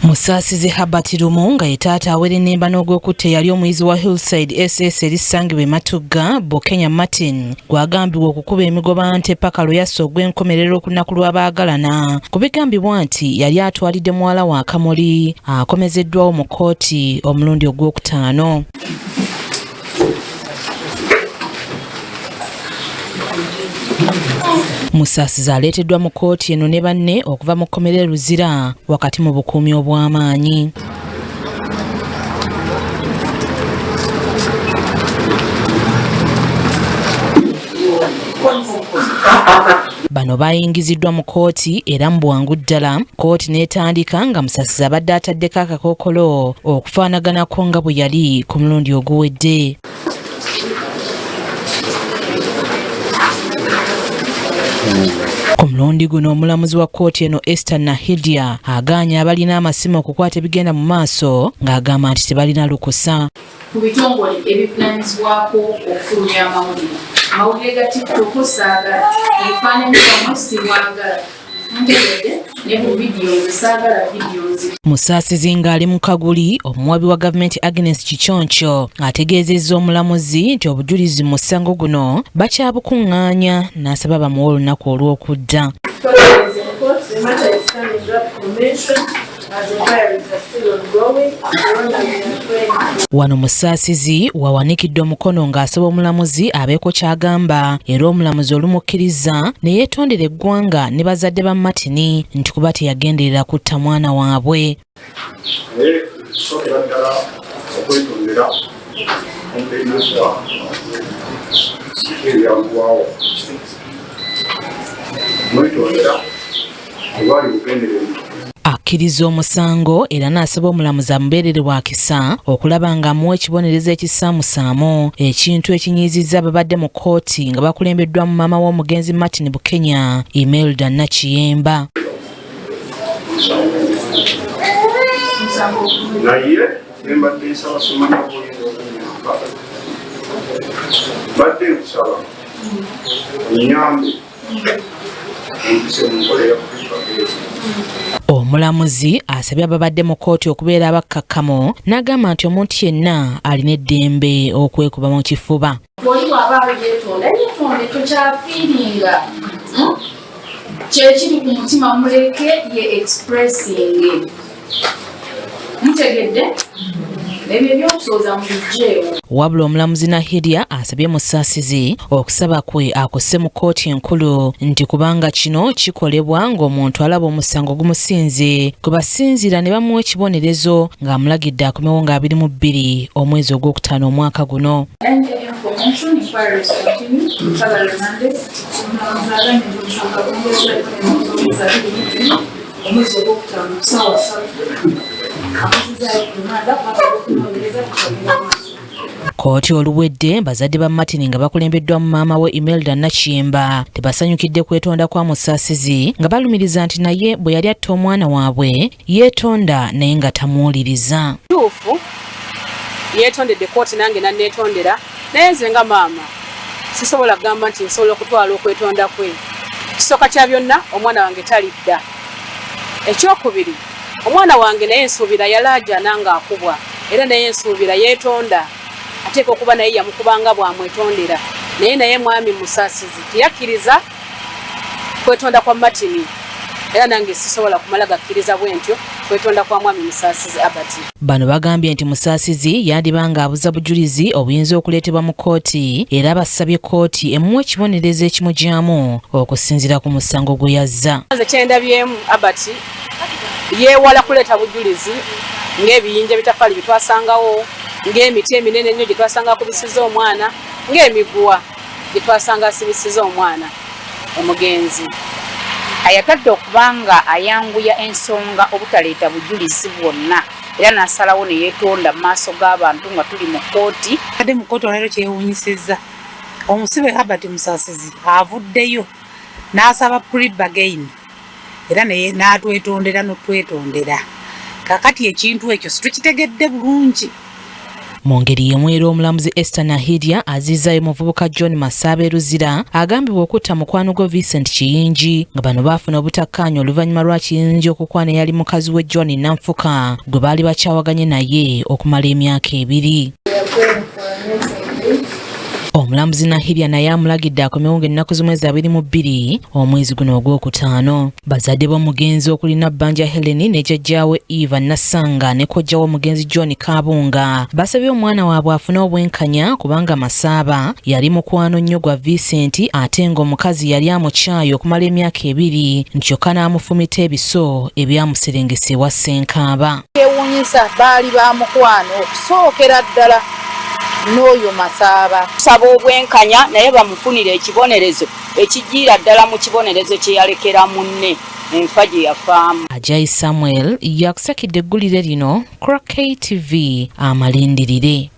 Musaasizi Herbert Lumu nga ye taata awere ennemba n'ogw'okutta eyali omuyizi wa Hillside SS erisangibwa e Matugga Bukenya Martin gwagambibwa okukuba emigobante paka lwe yassa ogw'enkomerero ku lunaku lw'abaagalana. Ku bigambibwa nti yali atwalidde muwala wa Kamuli akomezeddwawo mu kkooti omulundi ogwokutaano. Musaasizi aleeteddwa mu kkooti eno ne banne okuva mu kkomera Luzira wakati mu bukuumi obw'amaanyi. Bano bayingiziddwa mu kkooti era mu bwangu ddala. Kkooti n'etandika nga Musaasizi abadde ataddeko akakookolo okufaanaganako nga bwe yali ku mulundi oguwedde. Ku mulundi guno omulamuzi wa kkooti eno Esther Nahidya agaanya abalina amasimu okukwata ebigenda mu maaso ng'agamba nti tebalina lukusa. Ku bitongole ebivunaanyizibwako okufulumya amawulire ga TikTok saagala ebifaananyi byamwe sibwagala ntegedde ne mu vidiyo saagala vidiyozi. Musaasizi ng'ali mu Kaguli, omuwabi wa gavumenti Agnes Kichoncho ategeezezza omulamuzi nti obujulizi mu musango guno bakyabukuŋŋaanya n'asaba bamuwe olunaku olw'okudda. Wano Musaasizi wawanikiddwa omukono ng'asaba omulamuzi abeeko ky'agamba era omulamuzi olumukkiriza ne yeetondera eggwanga ne bazadde ba Martin nti kuba teyagenderera kutta mwana waabwe. Akkiriza omusango era n'asaba omulamuzi amubeerere wa kisa okulaba ng'amuwa ekibonerezo ekisaamusaamu, ekintu ekinyiizizza ababadde mu kkooti nga bakulembeddwa mu maama w'omugenzi Martin Bukenya, Imelda Nakiyemba. Naye embadde nsaba somanya buyinza okunyamba badde nkusaba onyambe empise mu nkola eyakukipagezi. Omulamuzi asabye ababadde mu kkooti okubeera abakkakkamu n'agamba nti omuntu yenna alina eddembe okwekuba mu kifuba. Bw'oli bw'aba yeetonda tokyafiiringa kyekiri ku mutima muleke ye expressinge. Mutegedde ebyo ebyokusooza mu bijeewo. Wabula omulamuzi Nahidya asabye Musaasizi okusaba kwe akusse mu kkooti enkulu nti kubanga kino kikolebwa ng'omuntu alaba omusango gumusinze kwe basinziira ne bamuwa ekibonerezo ng'amulagidde akomewo nga 22 omwezi ogwokutaano omwaka guno. Kkooti oluwedde bazadde ba Martin nga bakulembeddwa mu maama we Imelda Nakiyemba tebasanyukidde kwetonda kwa Musaasizi nga balumiriza nti naye bwe yali atta omwana waabwe yeetonda naye nga tamuwuliriza. Tuufu yeetondedde kkooti nange nanneetondera naye nze nga maama sisobola kugamba nti nsobola okutwala okwetonda kwe. Kisooka kya byonna omwana wange talidda. Ekyokubiri omwana wange naye nsuubira yalaaja nanga akubwa era naye nsuubira yeetonda ateeka okuba naye yamukubanga bwamwetondera naye mwami Musaasizi teyakkiriza kwetonda kwa Martin era nange sisobola kumala gakkiriza bwentyo kwetonda kwa mwami Musaasizi Herbert. Bano bagambye nti Musaasizi yandibanga abuza bujulizi obuyinza okuleetebwa mu kkooti era basabye kkooti emuwe ekibonerezo ekimugyamu okusinziira ku musango gwe yazza. Nze kyendabyemu Herbert yeewala kuleeta bujulizi ng'ebiyinja bitafali bitwasangawo, ng'emiti eminene ennyo gye twasanga kubisiza omwana, ng'emiguwa gye twasanga asibisiza omwana omugenzi. Ayatadde okubanga ayanguya ensonga obutaleeta bujulizi bwonna era n'asalawo ne yeetonda mu maaso g'abantu nga tuli mu kkooti. Kadde mu kkooti olero kyewuunyisizza omusibe Herbert Musaasizi avuddeyo n'asaba plea again era naye n'atwetondera n'otwetondera. Kakati ekintu ekyo situkitegedde bulungi Mu ngeri y'emu era omulamuzi Esther Nahirya azizaayo muvubuka John Masaba Ruzira agambibwa okutta mukwano gwe Vincent Kiyingi nga bano baafuna obutakkaanya oluvannyuma lwa Kiyingi okukwana eyali mukazi we John Nanfuka gwe baali bakyawaganye naye okumala emyaka 2. Omulamuzi Nahirya naye amulagidde akomewo ennaku zimwe za 22 omwezi guno ogwokutaano. Bazadde b'omugenzi okuli Nabbanja Helen ne jjajjaawe Eva Nassanga ne kojjawo omugenzi John Kabunga basabye omwana waabwe afune obwenkanya kubanga Masaba yali mukwano nnyo gwa Vincent ate ng'omukazi yali amukyaye okumala emyaka 2 nkyokka n'amufumita ebiso ebyamuserengesa ewa Ssenkaaba. Ewuunyisa baali ba mukwano okusookera ddala n'oyo Masaba. Tusaba obwenkanya naye bamufunire ekibonerezo ekijjiira ddala mu kibonerezo kye yalekera munne enfa gye yafaamu. Ajayi Samuel yakusakidde eggulire lino Crockett TV amalindirire.